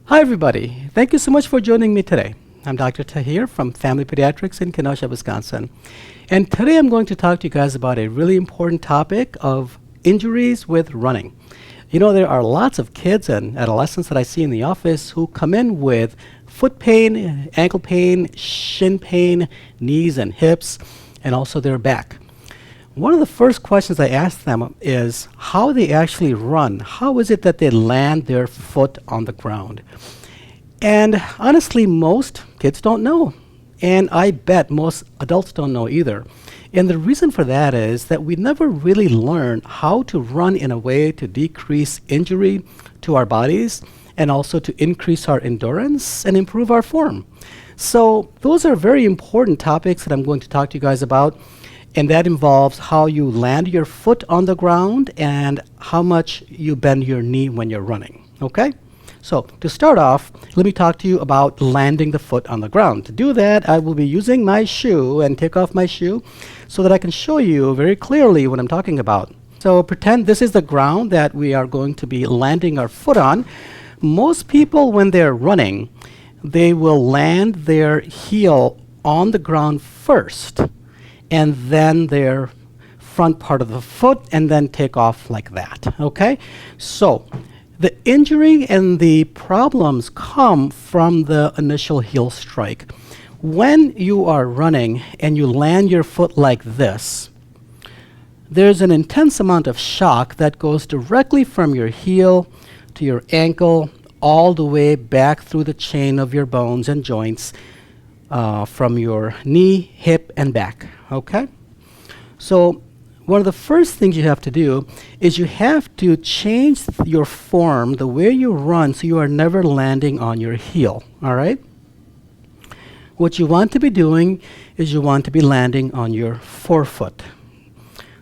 Hi, everybody. Thank you so much for joining me today. I'm Dr. Tahir from Family Pediatrics in Kenosha, Wisconsin. And today I'm going to talk to you guys about a really important topic of injuries with running. You know, there are lots of kids and adolescents that I see in the office who come in with foot pain, ankle pain, shin pain, knees and hips, and also their back. One of the first questions I ask them is how they actually run. How is it that they land their foot on the ground? And honestly, most kids don't know. And I bet most adults don't know either. And the reason for that is that we never really learn how to run in a way to decrease injury to our bodies and also to increase our endurance and improve our form. So those are very important topics that I'm going to talk to you guys about. And that involves how you land your foot on the ground and how much you bend your knee when you're running, okay? So to start off, let me talk to you about landing the foot on the ground. To do that, I will be using my shoe and take off my shoe so that I can show you very clearly what I'm talking about. So pretend this is the ground that we are going to be landing our foot on. Most people, when they're running, they will land their heel on the ground first, and then their front part of the foot, and then take off like that, okay? So the injury and the problems come from the initial heel strike. When you are running and you land your foot like this, there's an intense amount of shock that goes directly from your heel to your ankle, all the way back through the chain of your bones and joints, from your knee, hip, and back, okay? So one of the first things you have to do is you have to change your form, the way you run, so you are never landing on your heel, all right? What you want to be doing is you want to be landing on your forefoot.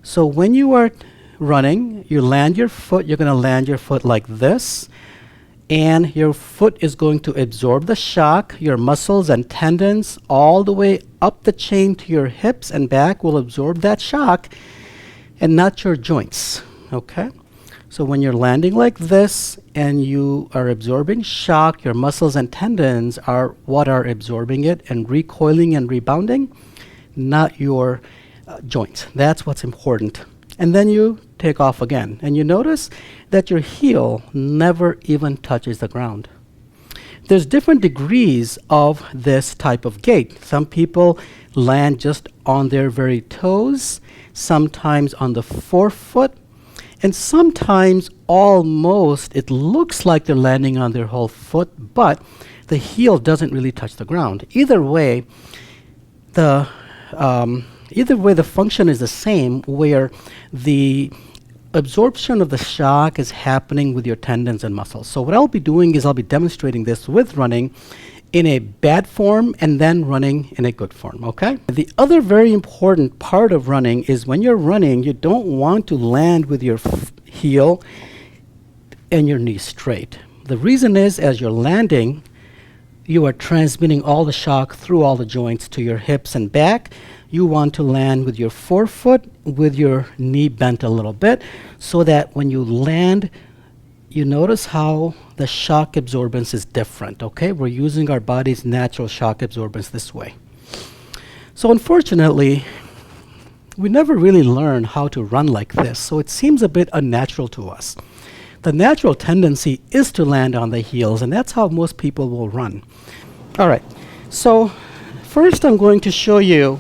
So when you are running, you land your foot, you're gonna land your foot like this, and your foot is going to absorb the shock. Your muscles and tendons all the way up the chain to your hips and back will absorb that shock, and not your joints, okay? So when you're landing like this and you are absorbing shock, your muscles and tendons are what are absorbing it and recoiling and rebounding, not your joints. That's what's important. And then you take off again. And you notice that your heel never even touches the ground. There's different degrees of this type of gait. Some people land just on their very toes, sometimes on the forefoot, and sometimes almost it looks like they're landing on their whole foot, but the heel doesn't really touch the ground. Either way, the function is the same, where the absorption of the shock is happening with your tendons and muscles. So what I'll be doing is I'll be demonstrating this with running in a bad form and then running in a good form, okay? The other very important part of running is when you're running, you don't want to land with your heel and your knee straight. The reason is, as you're landing, you are transmitting all the shock through all the joints to your hips and back. You want to land with your forefoot, with your knee bent a little bit, so that when you land, you notice how the shock absorbance is different, okay? We're using our body's natural shock absorbance this way. So unfortunately, we never really learn how to run like this, so it seems a bit unnatural to us. The natural tendency is to land on the heels, and that's how most people will run. All right, so first I'm going to show you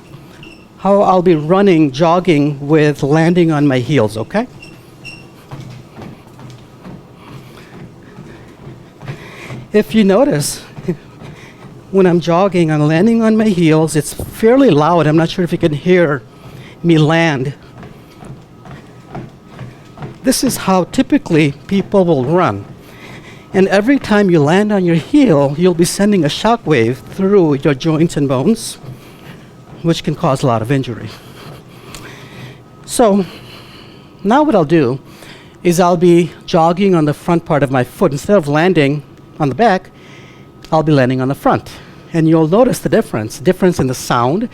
how I'll be running, jogging with landing on my heels, okay? If you notice, when I'm jogging, I'm landing on my heels. It's fairly loud. I'm not sure if you can hear me land. This is how typically people will run. And every time you land on your heel, you'll be sending a shock wave through your joints and bones, which can cause a lot of injury. So now what I'll do is I'll be jogging on the front part of my foot. Instead of landing on the back, I'll be landing on the front. And you'll notice the difference in the sound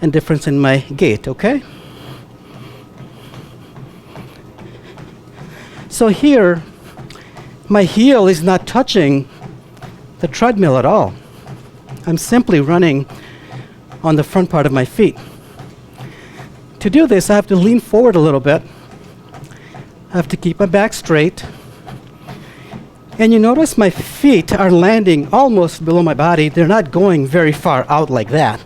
and difference in my gait, okay? So here, my heel is not touching the treadmill at all. I'm simply running on the front part of my feet. To do this, I have to lean forward a little bit. I have to keep my back straight. And you notice my feet are landing almost below my body. They're not going very far out like that.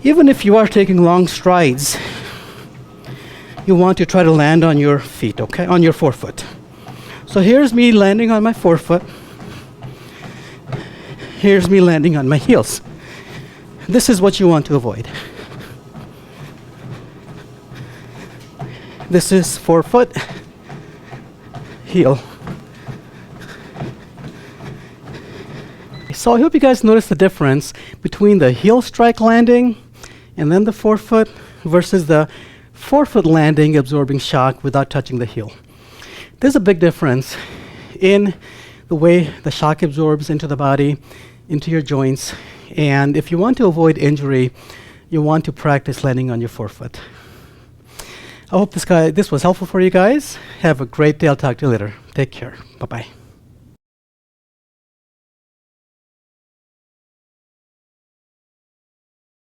Even if you are taking long strides, you want to try to land on your feet, okay? On your forefoot. So here's me landing on my forefoot. Here's me landing on my heels. This is what you want to avoid. This is forefoot, heel. So I hope you guys notice the difference between the heel strike landing and then the forefoot versus the forefoot landing absorbing shock without touching the heel. There's a big difference in the way the shock absorbs into the body, into your joints, and if you want to avoid injury, you want to practice landing on your forefoot. I hope this was helpful for you guys. Have a great day. I'll talk to you later. Take care. Bye-bye.